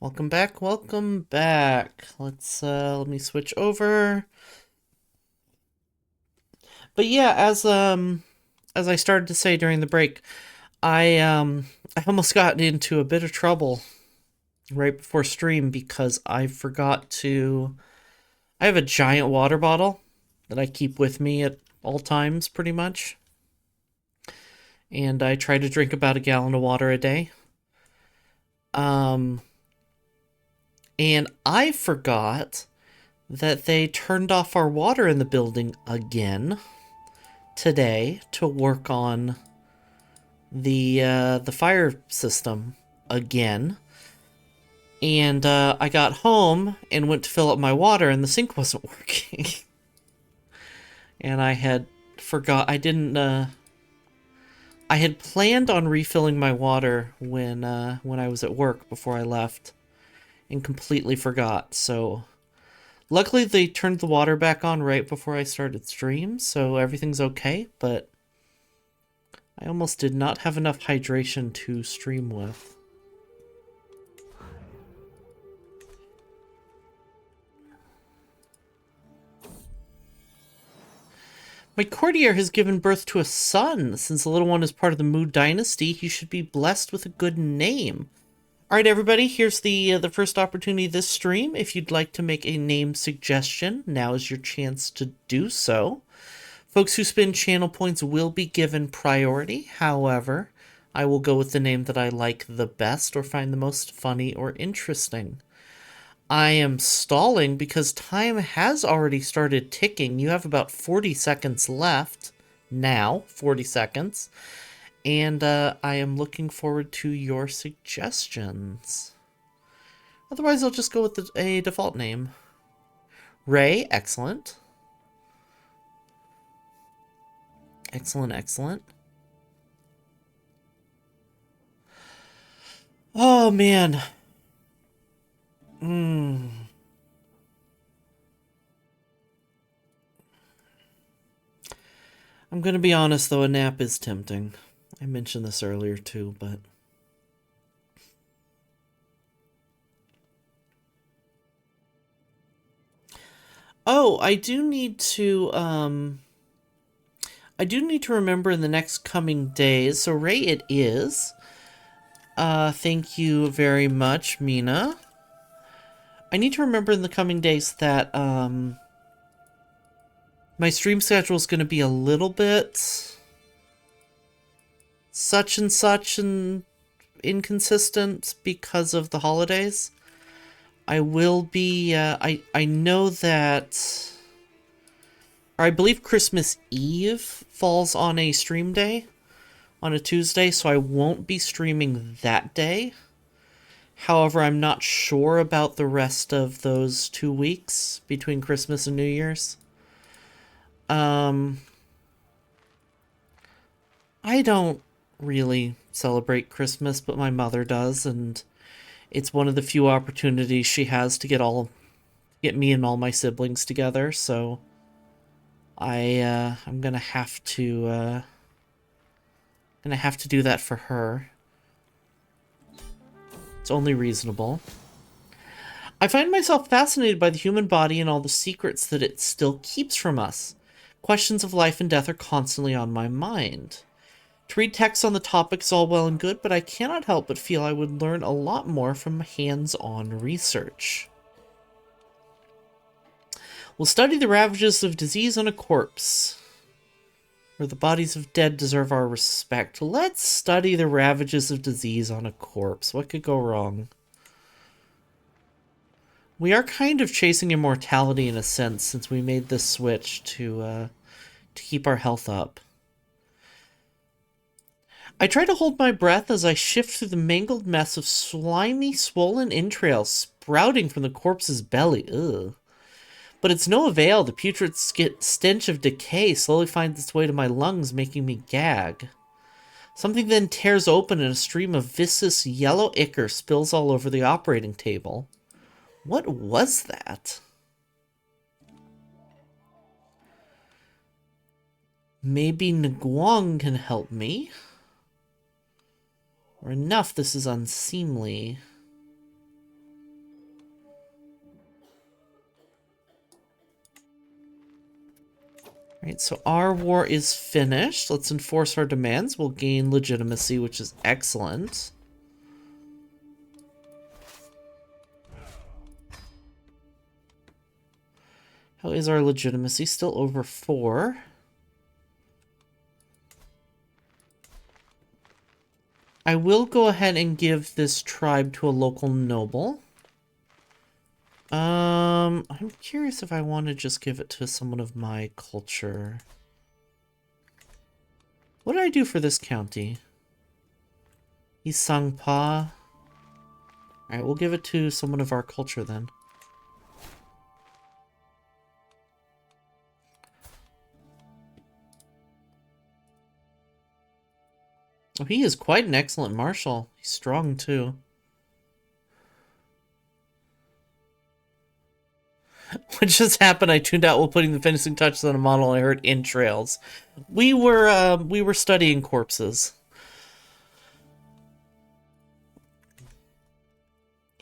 Welcome back, welcome back. Let me switch over. But yeah, as I started to say during the break, I almost got into a bit of trouble right before stream because I have a giant water bottle that I keep with me at all times pretty much. And I try to drink about a gallon of water a day. Um and I forgot that they turned off our water in the building again today to work on the fire system again. And I got home and went to fill up my water, and the sink wasn't working. And I had forgot. I didn't. I had planned on refilling my water when I was at work before I left, and completely forgot. So luckily they turned the water back on right before I started stream, so everything's okay. But I almost did not have enough hydration to stream with. My courtier has given birth to a son. Since the little one is part of the Mu dynasty, he should be blessed with a good name. All right, everybody, here's the first opportunity this stream. If you'd like to make a name suggestion, now is your chance to do so. Folks who spend channel points will be given priority. However, I will go with the name that I like the best or find the most funny or interesting. I am stalling because time has already started ticking. You have about 40 seconds left now, 40 seconds. And I am looking forward to your suggestions. Otherwise, I'll just go with a default name. Ray, excellent. Excellent, excellent. Oh, man. I'm gonna be honest, though, a nap is tempting. I mentioned this earlier, too, but... Oh, I do need to remember in the next coming days. So, Ray, it is. Thank you very much, Mina. I need to remember in the coming days that, my stream schedule is going to be a little bit such and inconsistent because of the holidays. I will be, I know that, or I believe Christmas Eve falls on a stream day, on a Tuesday, so I won't be streaming that day. However, I'm not sure about the rest of those 2 weeks between Christmas and New Year's. I don't really celebrate Christmas, but my mother does, and it's one of the few opportunities she has to get me and all my siblings together, so I'm gonna have to do that for her. It's only reasonable. I find myself fascinated by the human body and all the secrets that it still keeps from us. Questions of life and death are constantly on my mind. To read texts on the topic is all well and good, but I cannot help but feel I would learn a lot more from hands-on research. We'll study the ravages of disease on a corpse, where the bodies of dead deserve our respect. Let's study the ravages of disease on a corpse. What could go wrong? We are kind of chasing immortality in a sense, since we made this switch to keep our health up. I try to hold my breath as I shift through the mangled mess of slimy, swollen entrails sprouting from the corpse's belly. Ugh. But it's no avail. The putrid stench of decay slowly finds its way to my lungs, making me gag. Something then tears open and a stream of viscous yellow ichor spills all over the operating table. What was that? Maybe Nguang can help me? Or enough, this is unseemly. Right, so our war is finished. Let's enforce our demands. We'll gain legitimacy, which is excellent. How is our legitimacy? Still over 4. I will go ahead and give this tribe to a local noble. I'm curious if I want to just give it to someone of my culture. What did I do for this county? Isangpa. Alright, we'll give it to someone of our culture then. Oh, he is quite an excellent marshal. He's strong too. What just happened? I tuned out while putting the finishing touches on a model and I heard entrails. We were studying corpses.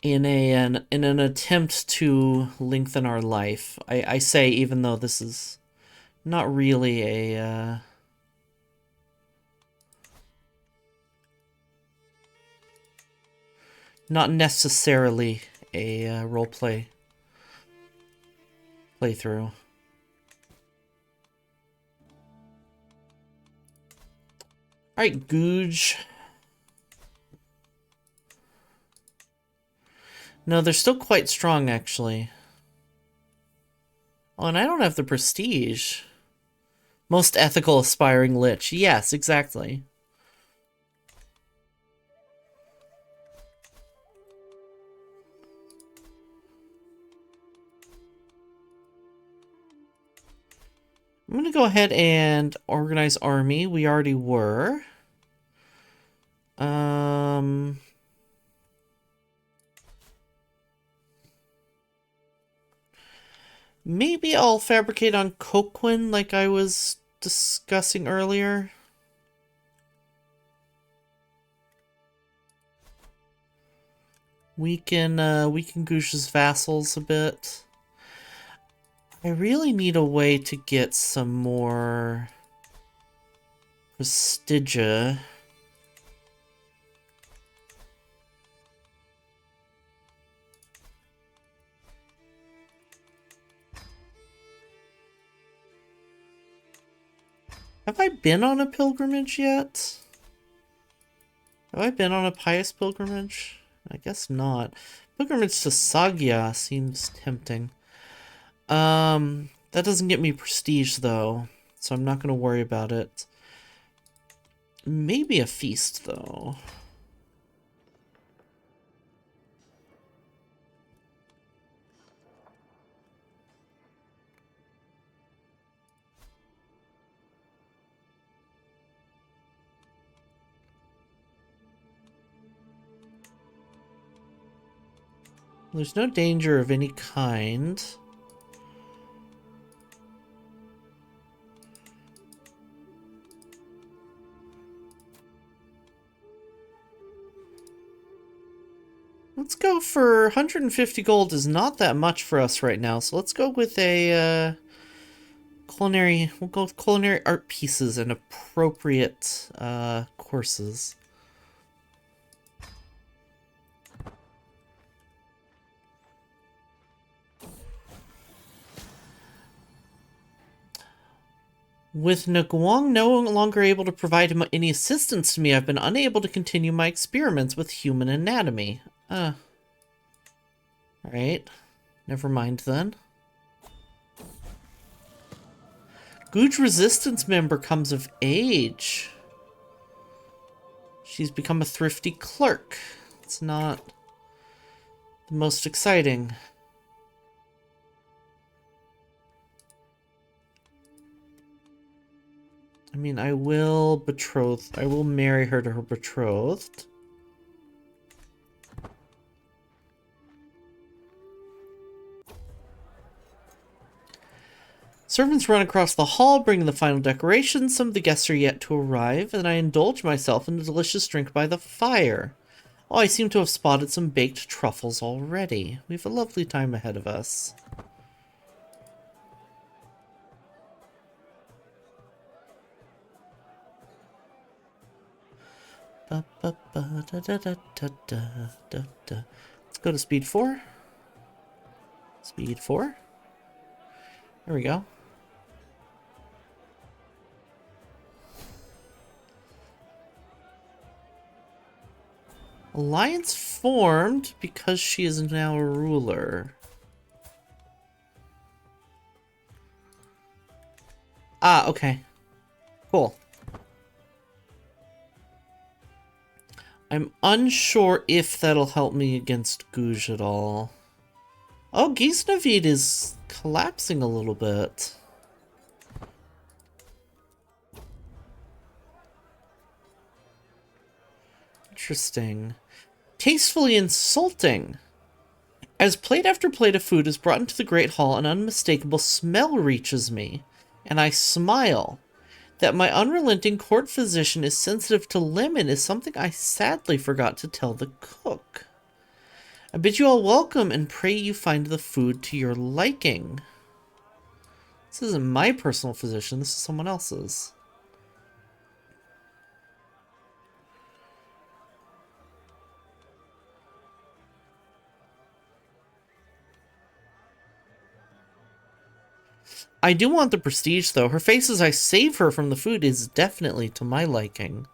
In an attempt to lengthen our life. I say, even though this is not really a not necessarily a roleplay playthrough. Alright, Googe. No, they're still quite strong, actually. Oh, and I don't have the prestige. Most ethical aspiring lich. Yes, exactly. I'm gonna go ahead and organize army. We already were. Maybe I'll fabricate on Coquin like I was discussing earlier. Weaken Goosh's vassals a bit. I really need a way to get some more prestigia. Have I been on a pilgrimage yet? Have I been on a pious pilgrimage? I guess not. Pilgrimage to Sagya seems tempting. That doesn't get me prestige though, so I'm not gonna worry about it. Maybe a feast though. There's no danger of any kind. Let's go for 150 gold is not that much for us right now, so let's go with a culinary. We'll go with culinary art pieces and appropriate courses. With Nguyen no longer able to provide him any assistance to me, I've been unable to continue my experiments with human anatomy. Alright. Never mind then. Googe Resistance member comes of age. She's become a thrifty clerk. It's not the most exciting. I mean, I will marry her to her betrothed. Servants run across the hall, bringing the final decorations. Some of the guests are yet to arrive, and I indulge myself in a delicious drink by the fire. Oh, I seem to have spotted some baked truffles already. We have a lovely time ahead of us. Ba, ba, ba, da, da, da, da, da, da, da. Let's go to speed 4. Speed 4. There we go. Alliance formed because she is now a ruler. Ah, okay. Cool. I'm unsure if that'll help me against Gouge at all. Oh, Ghaznavid is collapsing a little bit. Interesting. Tastefully insulting. As plate after plate of food is brought into the Great Hall, an unmistakable smell reaches me, and I smile. That my unrelenting court physician is sensitive to lemon is something I sadly forgot to tell the cook. I bid you all welcome and pray you find the food to your liking. This isn't my personal physician, this is someone else's. I do want the prestige, though. Her face as I save her from the food is definitely to my liking.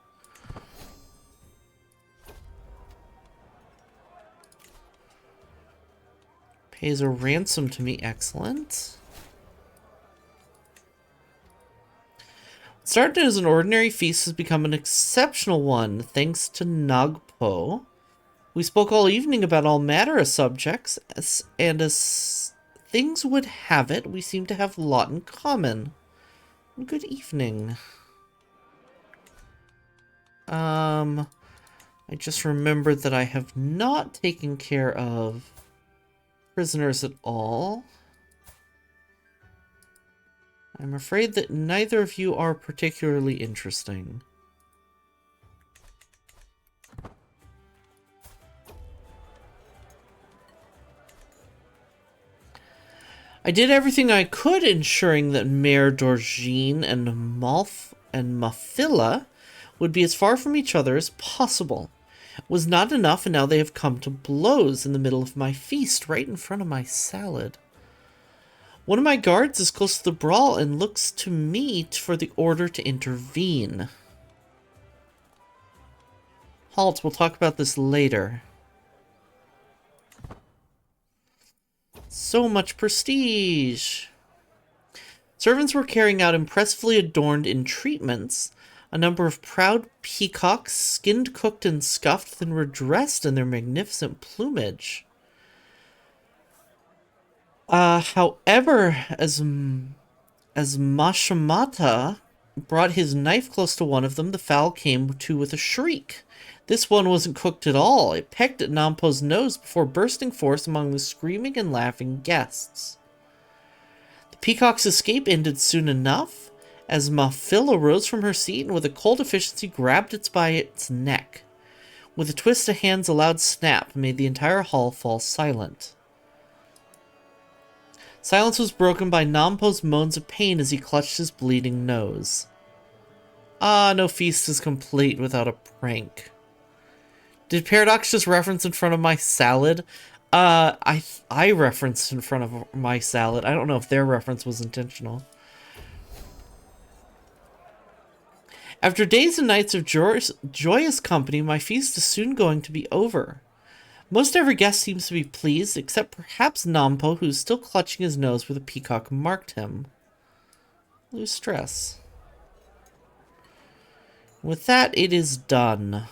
Pays a ransom to me. Excellent. What started as an ordinary feast has become an exceptional one, thanks to Nagpo. We spoke all evening about all manner of subjects, and as things would have it, we seem to have a lot in common. Good evening. I just remembered that I have not taken care of prisoners at all. I'm afraid that neither of you are particularly interesting. I did everything I could ensuring that Mayor Dorjine and Mafilla would be as far from each other as possible. It was not enough, and now they have come to blows in the middle of my feast, right in front of my salad. One of my guards is close to the brawl and looks to me for the order to intervene. Halt, we'll talk about this later. So much prestige! Servants were carrying out impressively adorned entreatments. A number of proud peacocks, skinned, cooked, and scuffed, then were dressed in their magnificent plumage. However, as Mashamata brought his knife close to one of them, the fowl came to with a shriek. This one wasn't cooked at all. It pecked at Nampo's nose before bursting forth among the screaming and laughing guests. The peacock's escape ended soon enough, as Mafilla rose from her seat and with a cold efficiency grabbed it by its neck. With a twist of hands, a loud snap made the entire hall fall silent. Silence was broken by Nampo's moans of pain as he clutched his bleeding nose. Ah, no feast is complete without a prank. Did Paradox just reference in front of my salad? I referenced in front of my salad. I don't know if their reference was intentional. After days and nights of joyous company, my feast is soon going to be over. Most every guest seems to be pleased, except perhaps Nampo, who's still clutching his nose where the peacock marked him. Lose stress. With that, it is done.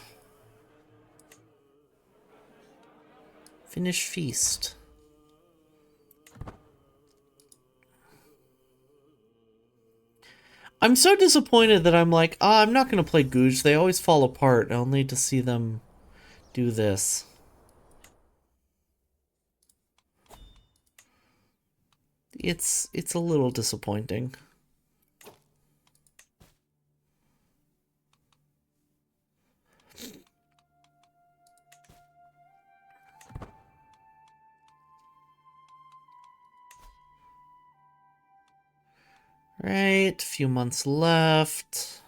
Finish feast. I'm so disappointed that I'm like, I'm not going to play Gouge. They always fall apart. I'll need to see them do this. It's a little disappointing. Right, a few months left.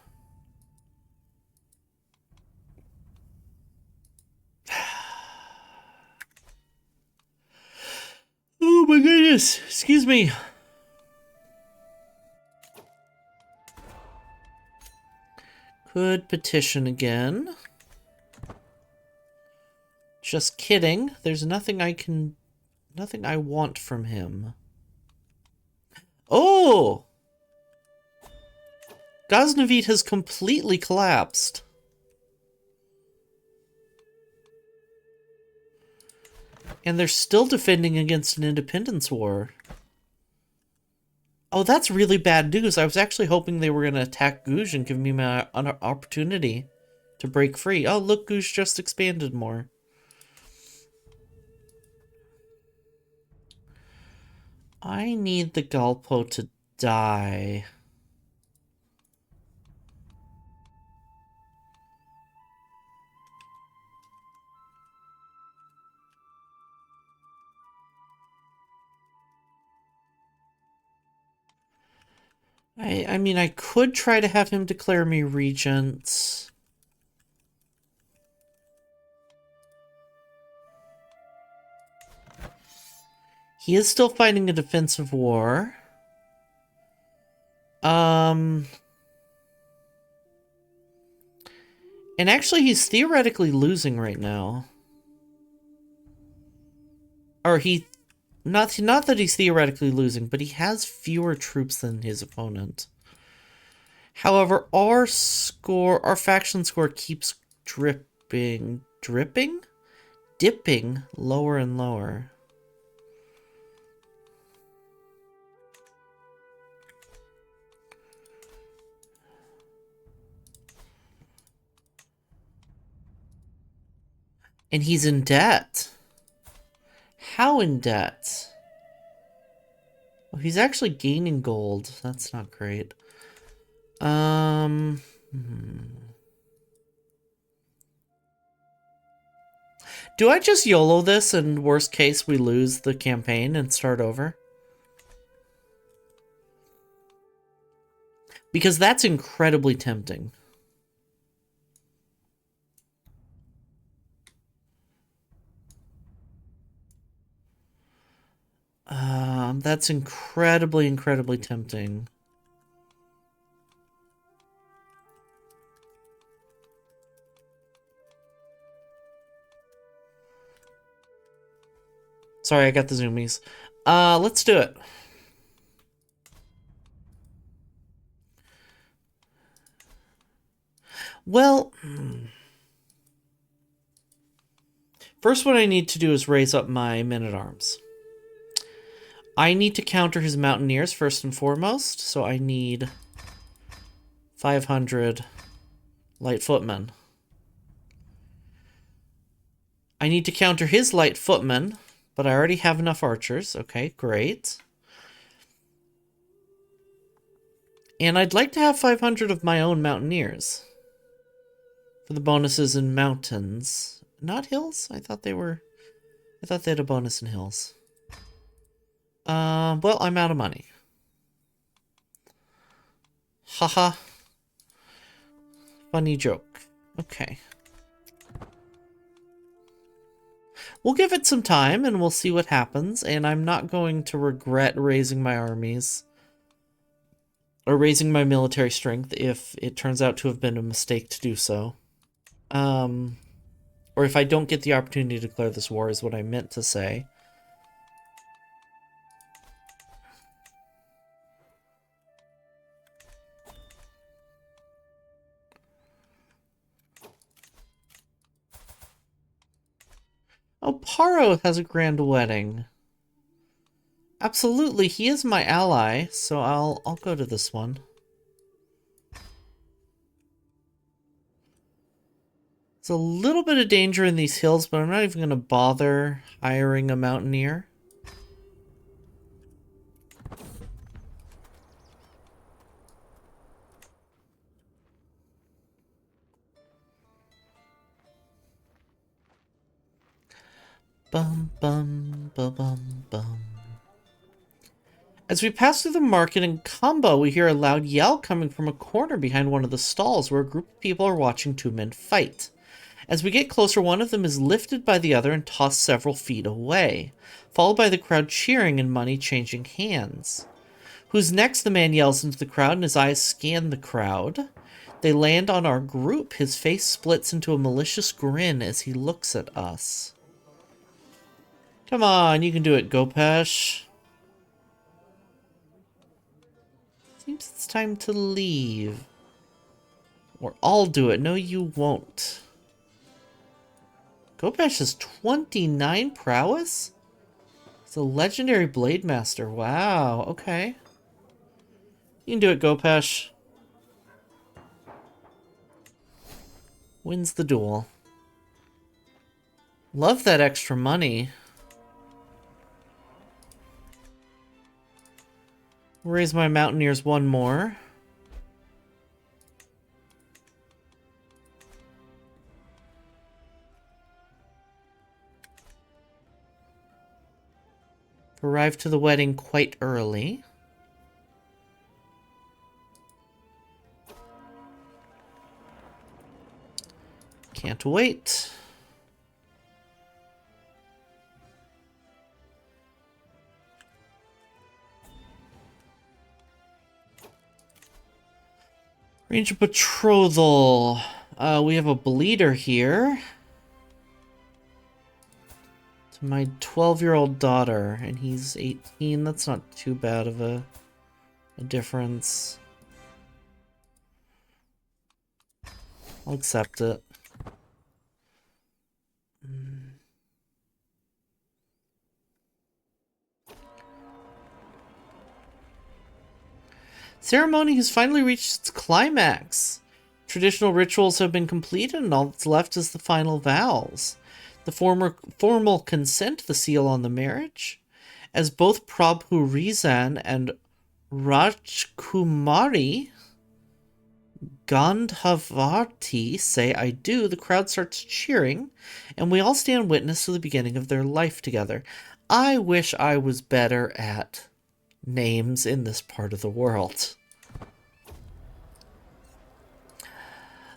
goodness, excuse me. Could petition again. Just kidding. There's nothing I want from him. Oh! Ghaznavid has completely collapsed. And they're still defending against an independence war. Oh, that's really bad news. I was actually hoping they were going to attack Guj and give me my opportunity to break free. Oh, look, Guj just expanded more. I need the Galpo to die. I mean, I could try to have him declare me regent. He is still fighting a defensive war. And actually, he's theoretically losing right now. Or not that he's theoretically losing, but he has fewer troops than his opponent. However, our faction score keeps dipping lower and lower. And he's in debt. How in debt? Well, he's actually gaining gold. That's not great. Do I just YOLO this and worst case we lose the campaign and start over? Because that's incredibly tempting. That's incredibly, incredibly tempting. Sorry, I got the zoomies. Let's do it. Well, first what I need to do is raise up my men-at-arms. I need to counter his mountaineers first and foremost, so I need 500 light footmen. I need to counter his light footmen, but I already have enough archers. Okay, great. And I'd like to have 500 of my own mountaineers for the bonuses in mountains. Not hills? I thought they had a bonus in hills. Well, I'm out of money. Haha. Funny joke. Okay. We'll give it some time and we'll see what happens, and I'm not going to regret raising my armies or raising my military strength if it turns out to have been a mistake to do so. Or if I don't get the opportunity to declare this war is what I meant to say. Oh, Paro has a grand wedding. Absolutely, he is my ally, so I'll go to this one. There's a little bit of danger in these hills, but I'm not even going to bother hiring a mountaineer. Bum, bum, bum, bum, bum. As we pass through the market in Kambo, we hear a loud yell coming from a corner behind one of the stalls where a group of people are watching two men fight. As we get closer, one of them is lifted by the other and tossed several feet away, followed by the crowd cheering and money changing hands. Who's next? The man yells into the crowd, and his eyes scan the crowd. They land on our group. His face splits into a malicious grin as he looks at us. Come on, you can do it, Gopesh. Seems it's time to leave. Or I'll do it. No, you won't. Gopesh has 29 prowess? He's a legendary blade master. Wow, okay. You can do it, Gopesh. Wins the duel. Love that extra money. Raise my mountaineers one more. Arrived to the wedding quite early. Can't wait. Ranger betrothal. We have a bleeder here. To my 12-year-old daughter, and he's 18. That's not too bad of a difference. I'll accept it. Ceremony has finally reached its climax. Traditional rituals have been completed, and all that's left is the final vows. The formal consent, the seal on the marriage. As both Prabhu Rizan and Rajkumari Gandhavarti say I do, the crowd starts cheering, and we all stand witness to the beginning of their life together. I wish I was better at names in this part of the world.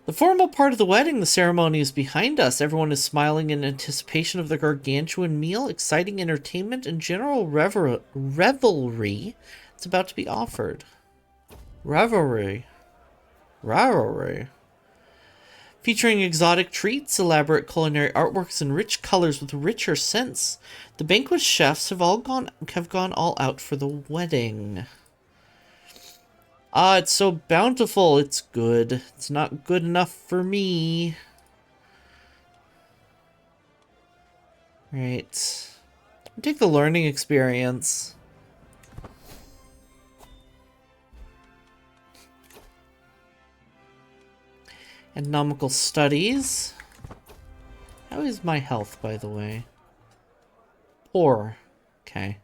The formal part of the wedding, the ceremony, is behind us. Everyone is smiling in anticipation of the gargantuan meal, exciting entertainment, and general revelry that's about to be offered. Revelry. Featuring exotic treats, elaborate culinary artworks, and rich colors with richer scents, the banquet chefs have gone all out for the wedding. Ah, it's so bountiful. It's good. It's not good enough for me. Right. Take the learning experience. Economical studies. How is my health, by the way? Poor. Okay.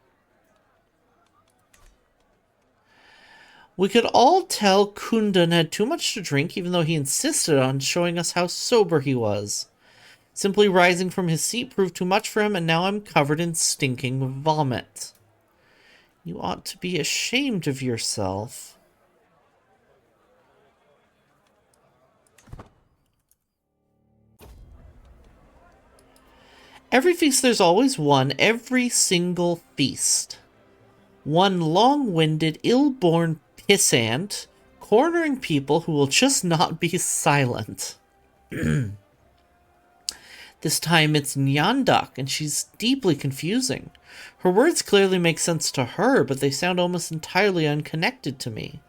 We could all tell Kundan had too much to drink, even though he insisted on showing us how sober he was. Simply rising from his seat proved too much for him, and now I'm covered in stinking vomit. You ought to be ashamed of yourself. Every feast there's always one, every single feast. One long-winded, ill-born pissant, cornering people who will just not be silent. This time it's Nyandak, and she's deeply confusing. Her words clearly make sense to her, but they sound almost entirely unconnected to me.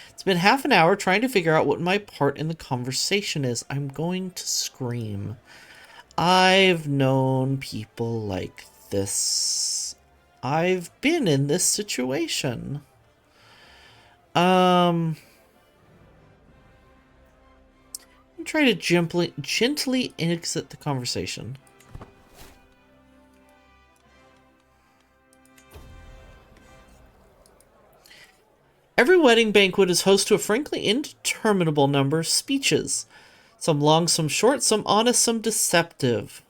It's been half an hour trying to figure out what my part in the conversation is. I'm going to scream. I've known people like this. I've been in this situation. Try to gently exit the conversation. Every wedding banquet is host to a frankly indeterminable number of speeches. Some long, some short, some honest, some deceptive.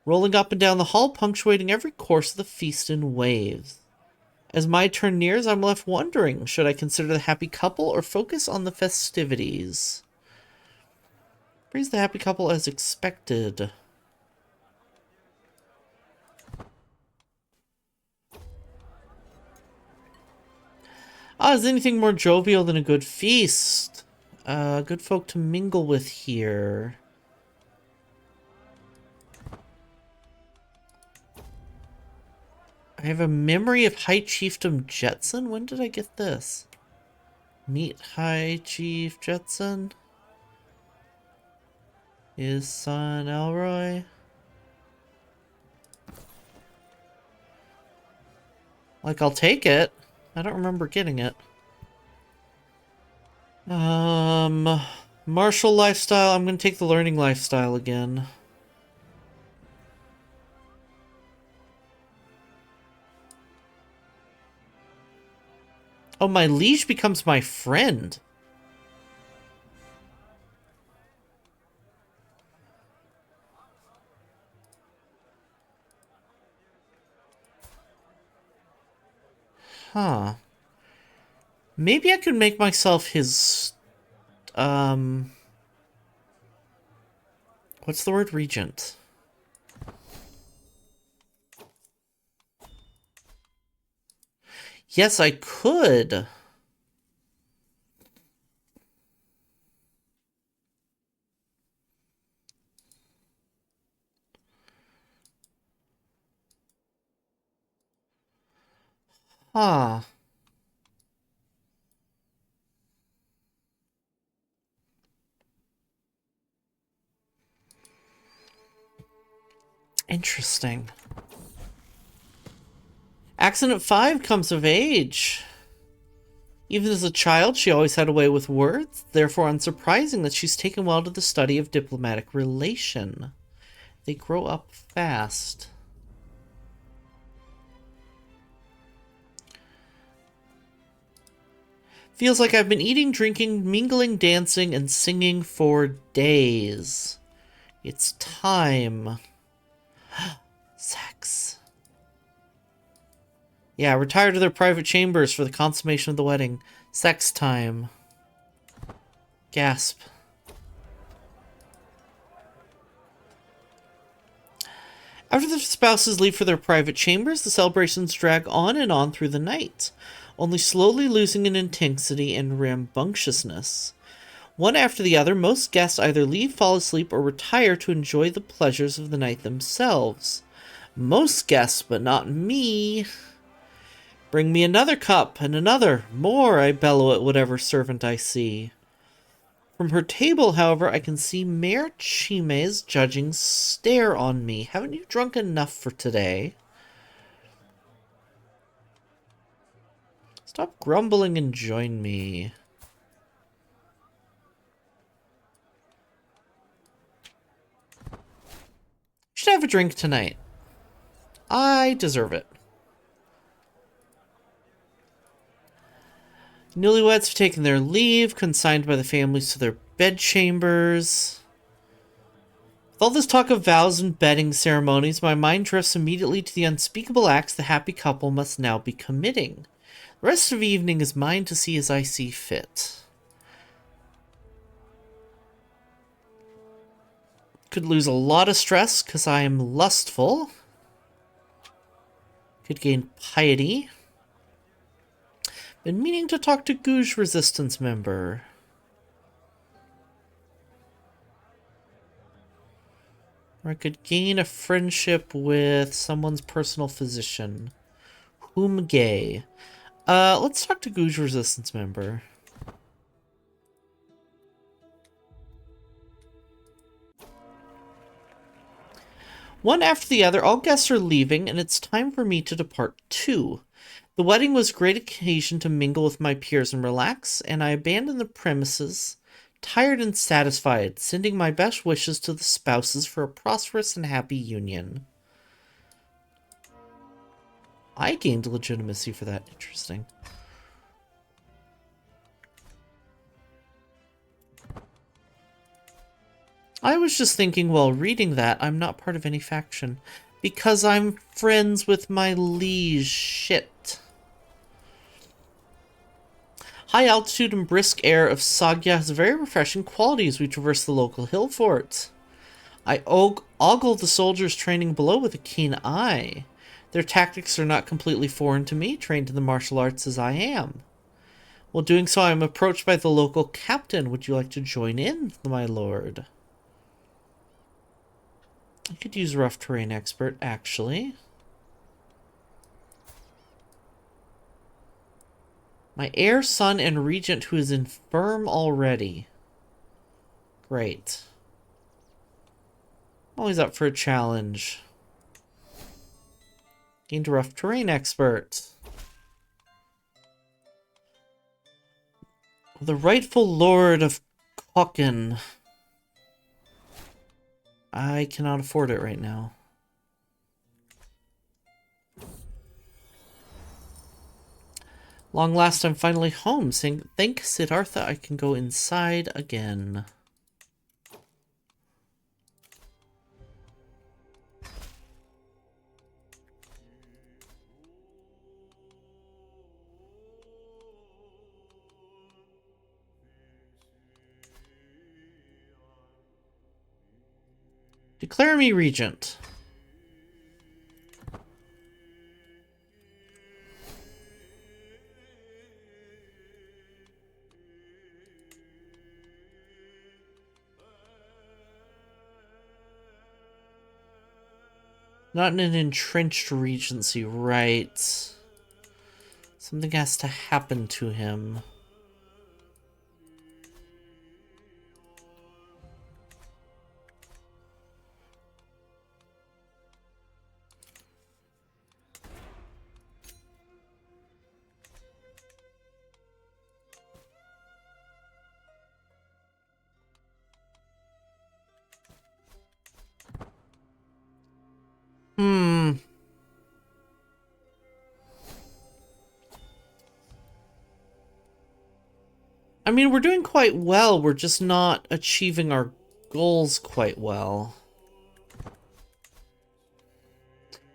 Rolling up and down the hall, punctuating every course of the feast in waves. As my turn nears, I'm left wondering, should I consider the happy couple or focus on the festivities? Praise the happy couple as expected. Ah, is anything more jovial than a good feast? Good folk to mingle with here. I have a memory of High Chiefdom Jetson. When did I get this? Meet High Chief Jetson. His son Elroy. Like, I'll take it. I don't remember getting it. Martial lifestyle. I'm gonna take the learning lifestyle again. Oh, my liege becomes my friend. Huh. Maybe I could make myself his, what's the word? Regent. Yes, I could. Huh. Interesting. Accident 5 comes of age. Even as a child, she always had a way with words, therefore unsurprising that she's taken well to the study of diplomatic relation. They grow up fast. Feels like I've been eating, drinking, mingling, dancing, and singing for days. It's time. Sex. Yeah, retire to their private chambers for the consummation of the wedding. Sex time. Gasp. After the spouses leave for their private chambers, the celebrations drag on and on through the night, only slowly losing in intensity and rambunctiousness. One after the other, most guests either leave, fall asleep, or retire to enjoy the pleasures of the night themselves. Most guests, but not me. Bring me another cup, and another. More, I bellow at whatever servant I see. From her table, however, I can see Mayor Chime's judging stare on me. Haven't you drunk enough for today? Stop grumbling and join me. Should have a drink tonight. I deserve it. Newlyweds have taken their leave, consigned by the families to their bedchambers. With all this talk of vows and bedding ceremonies, my mind drifts immediately to the unspeakable acts the happy couple must now be committing. The rest of the evening is mine to see as I see fit. Could lose a lot of stress because I am lustful. Could gain piety. Been meaning to talk to Gouge Resistance member. Or I could gain a friendship with someone's personal physician. Whom gay. Let's talk to Gouge Resistance member. One after the other, all guests are leaving, and it's time for me to depart too. The wedding was a great occasion to mingle with my peers and relax, and I abandoned the premises, tired and satisfied, sending my best wishes to the spouses for a prosperous and happy union. I gained legitimacy for that. Interesting. I was just thinking while reading that I'm not part of any faction. Because I'm friends with my liege. Shit. High altitude and brisk air of Sagya has very refreshing quality as we traverse the local hill fort. I ogle the soldiers training below with a keen eye. Their tactics are not completely foreign to me, trained in the martial arts as I am. While doing so, I am approached by the local captain. Would you like to join in, my lord? I could use rough terrain expert, actually. My heir, son, and regent who is infirm already. Great. Always up for a challenge. Gained rough terrain expert. The rightful lord of Kokken. I cannot afford it right now. Long last, I'm finally home. Saying, thank Siddhartha, I can go inside again. Declare me regent. Not in an entrenched regency, right? Something has to happen to him. I mean, we're doing quite well. We're just not achieving our goals quite well.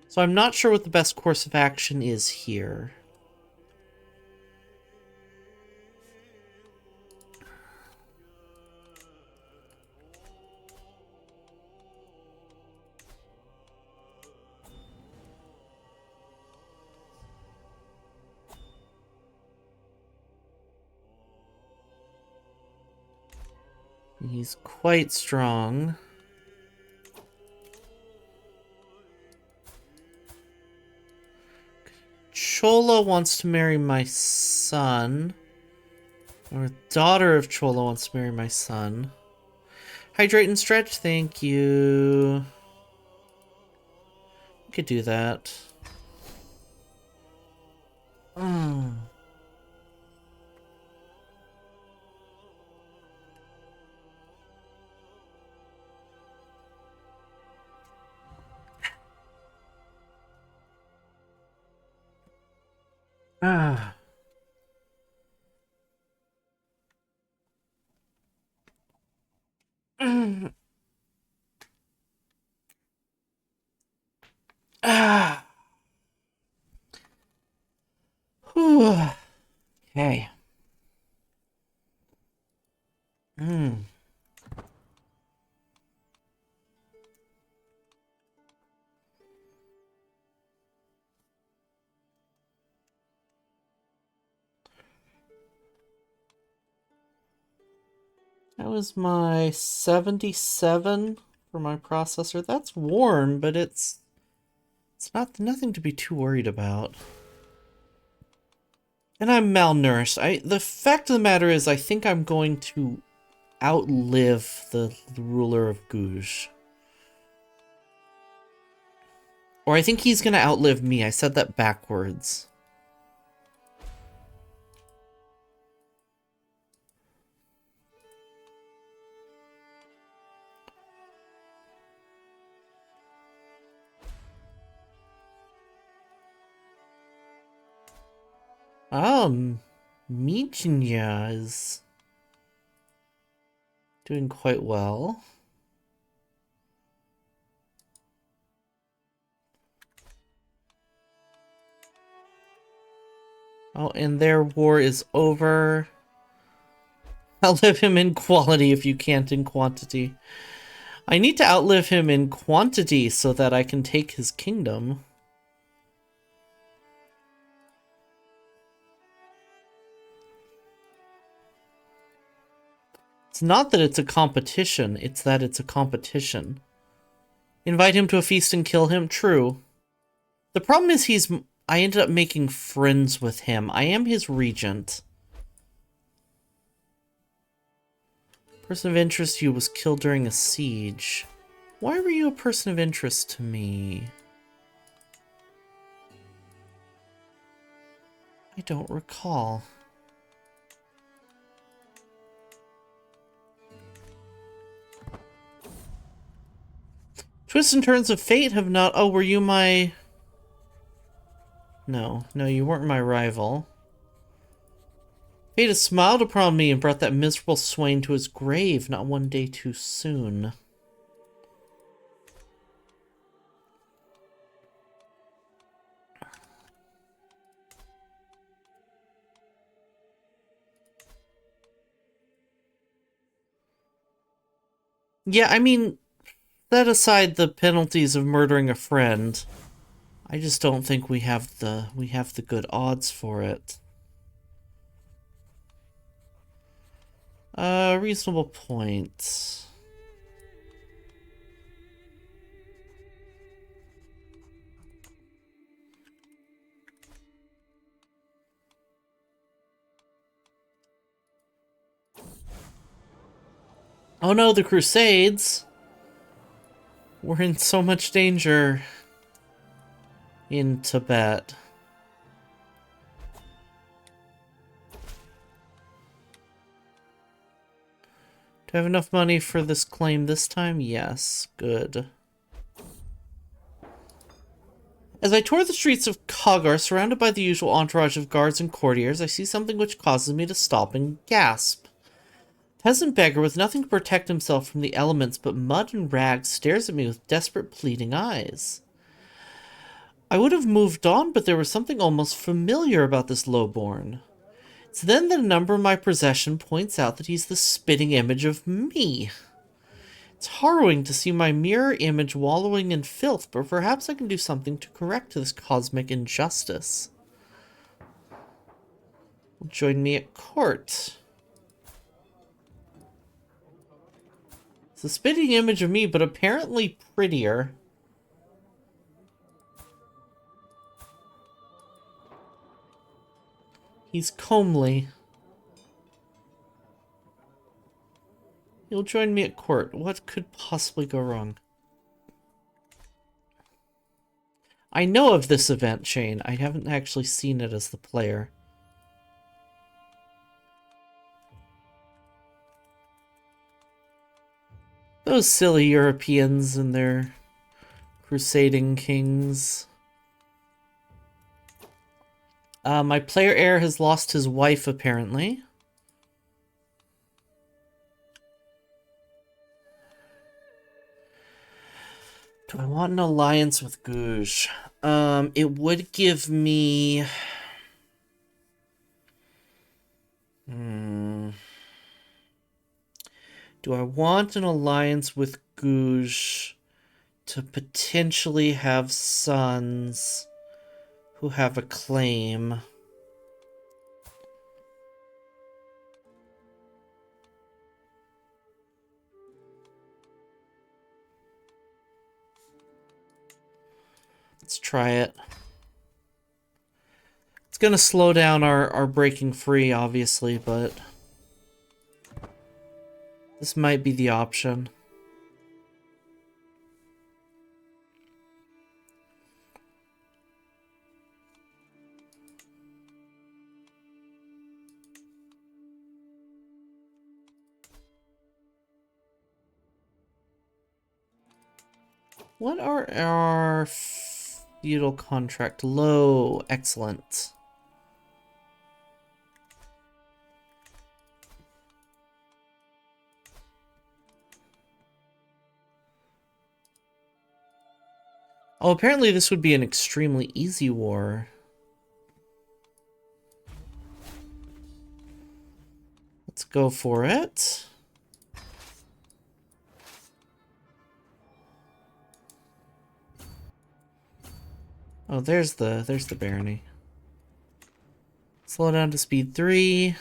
So I'm not sure what the best course of action is here. He's quite strong. Chola wants to marry my son. Or daughter of Chola wants to marry my son. Hydrate and stretch, thank you. We could do that. Ah. Ah. Whew. Okay. That was my 77 for my processor. That's warm, but it's nothing to be too worried about. And I'm malnourished. The fact of the matter is I think I'm going to outlive the ruler of Guj. Or I think he's going to outlive me. I said that backwards. Mijinya is doing quite well. Oh, and their war is over. Outlive him in quality if you can't in quantity. I need to outlive him in quantity so that I can take his kingdom. It's not that it's a competition, it's that it's a competition. Invite him to a feast and kill him? True. The problem is I ended up making friends with him. I am his regent. Person of interest to you was killed during a siege. Why were you a person of interest to me? I don't recall. Twists and turns of fate have not... Oh, were you my... No, you weren't my rival. Fate has smiled upon me and brought that miserable swain to his grave, not one day too soon. Yeah, I mean, set aside the penalties of murdering a friend. I just don't think we have the good odds for it. Reasonable point. Oh no, the Crusades! We're in so much danger in Tibet. Do I have enough money for this claim this time? Yes, good. As I tour the streets of Kagar, surrounded by the usual entourage of guards and courtiers, I see something which causes me to stop and gasp. Peasant beggar with nothing to protect himself from the elements but mud and rags stares at me with desperate, pleading eyes. I would have moved on, but there was something almost familiar about this lowborn. It's then that a number in my possession points out that he's the spitting image of me. It's harrowing to see my mirror image wallowing in filth, but perhaps I can do something to correct this cosmic injustice. Join me at court. It's a spitting image of me, but apparently prettier. He's comely. You'll join me at court. What could possibly go wrong? I know of this event, Shane. I haven't actually seen it as the player. Those silly Europeans and their crusading kings. My player heir has lost his wife, apparently. Do I want an alliance with Gouge? It would give me... Do I want an alliance with Gouge to potentially have sons who have a claim? Let's try it. It's gonna slow down our breaking free, obviously, but this might be the option. What are our feudal contract? Low. Excellent. Oh, apparently this would be an extremely easy war. go for it. Oh, there's the barony. Slow down to speed 3.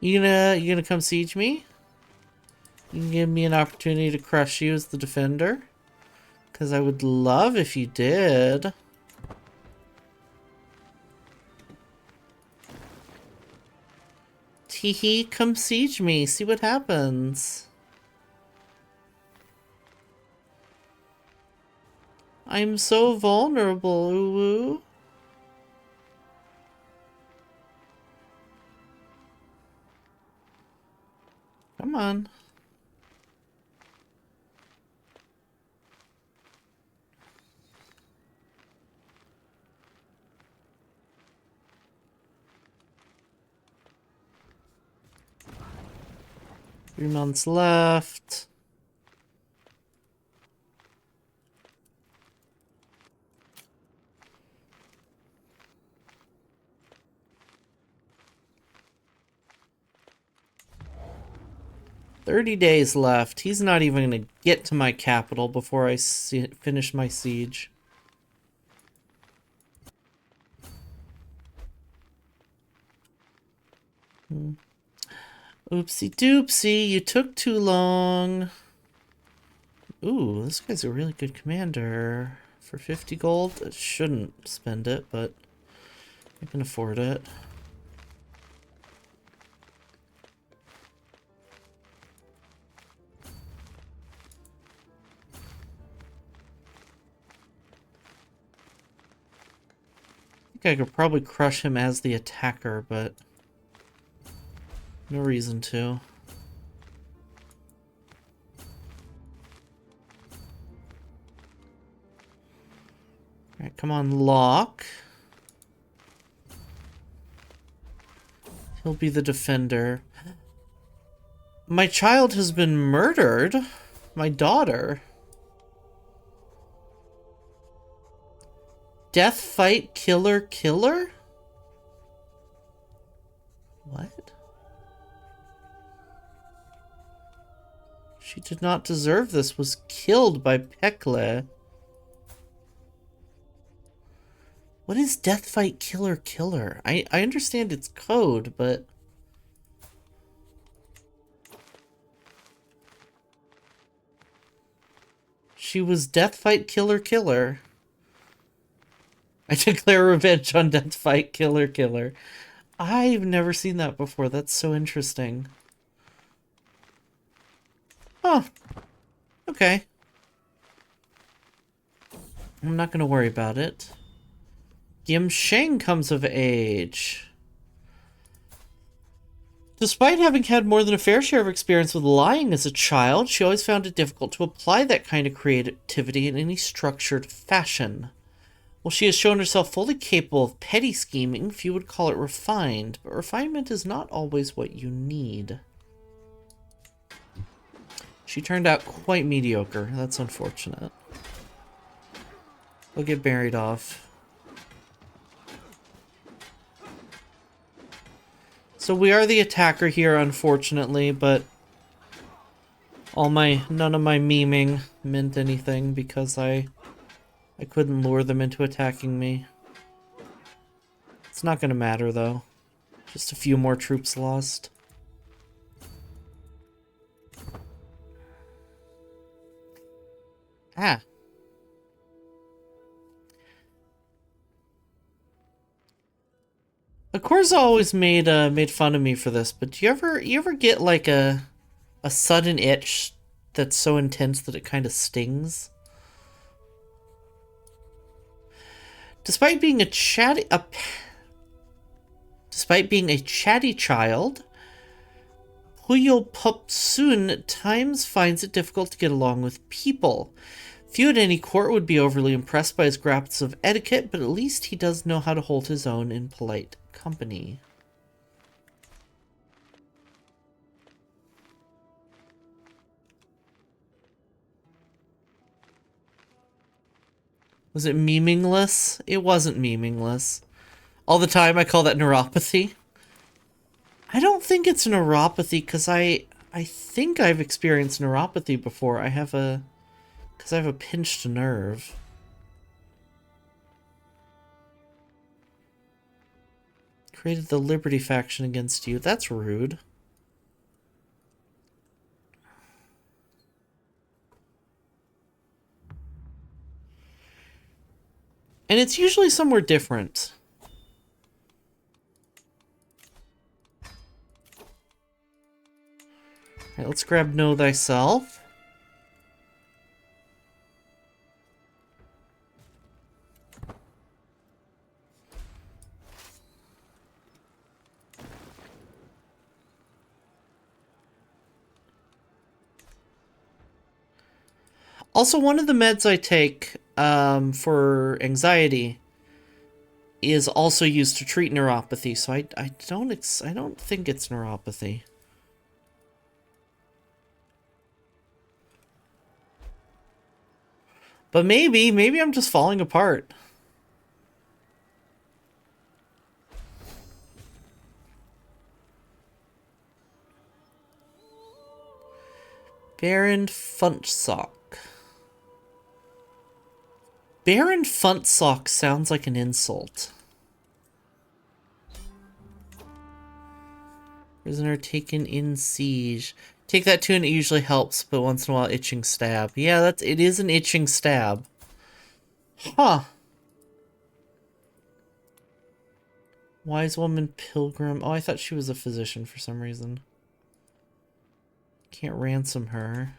You gonna come siege me? You can give me an opportunity to crush you as the defender? Because I would love if you did. Teehee, come siege me. See what happens. I'm so vulnerable, Uwu. Come on. Three months left. $30 days left. He's not even going to get to my capital before I finish my siege. Oopsie doopsie, you took too long. Ooh, this guy's a really good commander. For 50 gold, I shouldn't spend it, but I can afford it. I think I could probably crush him as the attacker, but no reason to. Alright, come on, Locke. He'll be the defender. My child has been murdered. My daughter. Death fight killer killer? What? She did not deserve this. Was killed by Pekle. What is death fight killer killer? I understand its code, but she was death fight killer killer. I declare revenge on death fight killer killer. I've never seen that before. That's so interesting. Oh, okay. I'm not gonna worry about it. Gim Sheng comes of age. Despite having had more than a fair share of experience with lying as a child, she always found it difficult to apply that kind of creativity in any structured fashion. While she has shown herself fully capable of petty scheming, few would call it refined, but refinement is not always what you need. She turned out quite mediocre. That's unfortunate. We'll get buried off. So we are the attacker here, unfortunately, but none of my memeing meant anything because I couldn't lure them into attacking me. It's not gonna matter, though. Just a few more troops lost. Ah. Akorza always made fun of me for this, but do you ever get like a sudden itch that's so intense that it kind of stings? Despite being a chatty child, Puyo Popsun at times finds it difficult to get along with people. Few at any court would be overly impressed by his grasp of etiquette, but at least he does know how to hold his own in polite company. Was it meaningless? It wasn't meaningless. All the time I call that neuropathy. I don't think it's neuropathy because I think I've experienced neuropathy before. Because I have a pinched nerve. Created the Liberty faction against you. That's rude. And it's usually somewhere different. Alright, let's grab Know Thyself. Also, one of the meds I take for anxiety is also used to treat neuropathy, so I don't think it's neuropathy. But maybe I'm just falling apart. Baron Funtsock. Baron Funtsock sounds like an insult. Prisoner taken in siege. Take that too and it usually helps, but once in a while itching stab. Yeah, it is an itching stab. Huh. Wise woman pilgrim. Oh, I thought she was a physician for some reason. Can't ransom her.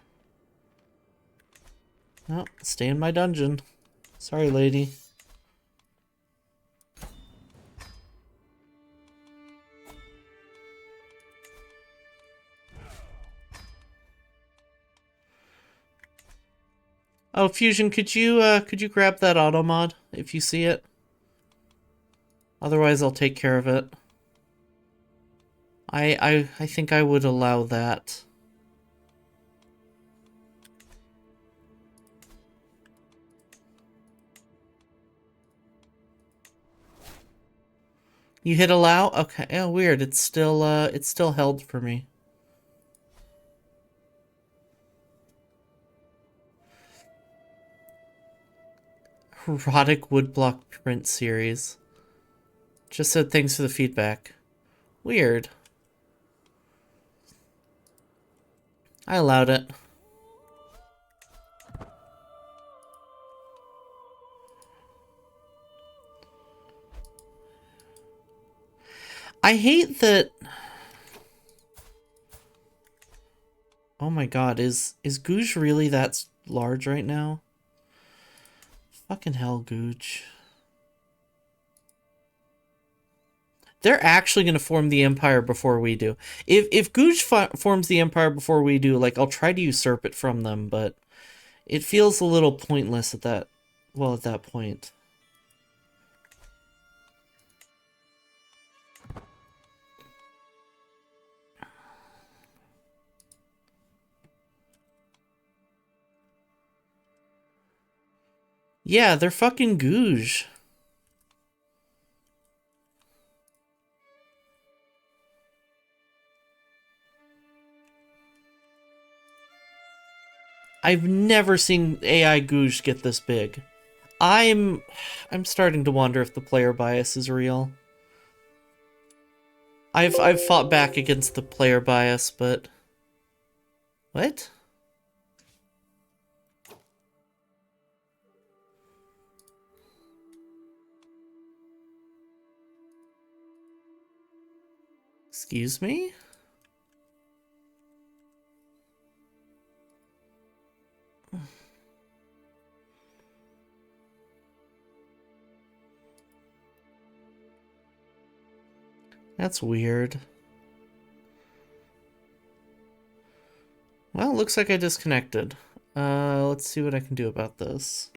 Oh, stay in my dungeon. Sorry, lady. Oh, Fusion, could you grab that auto mod if you see it? Otherwise, I'll take care of it. I think I would allow that. You hit allow? Okay. Oh, weird. It's still held for me. Erotic woodblock print series. Just said thanks for the feedback. Weird. I allowed it. I hate that... Oh my god, is Googe really that large right now? Fucking hell, Googe. They're actually going to form the Empire before we do. If Googe forms the Empire before we do, like, I'll try to usurp it from them, but it feels a little pointless at that, well, at that point. Yeah, they're fucking Googe. I've never seen AI Googe get this big. I'm starting to wonder if the player bias is real. I've fought back against the player bias, but... What? Excuse me? That's weird. Well, looks like I disconnected. Let's see what I can do about this.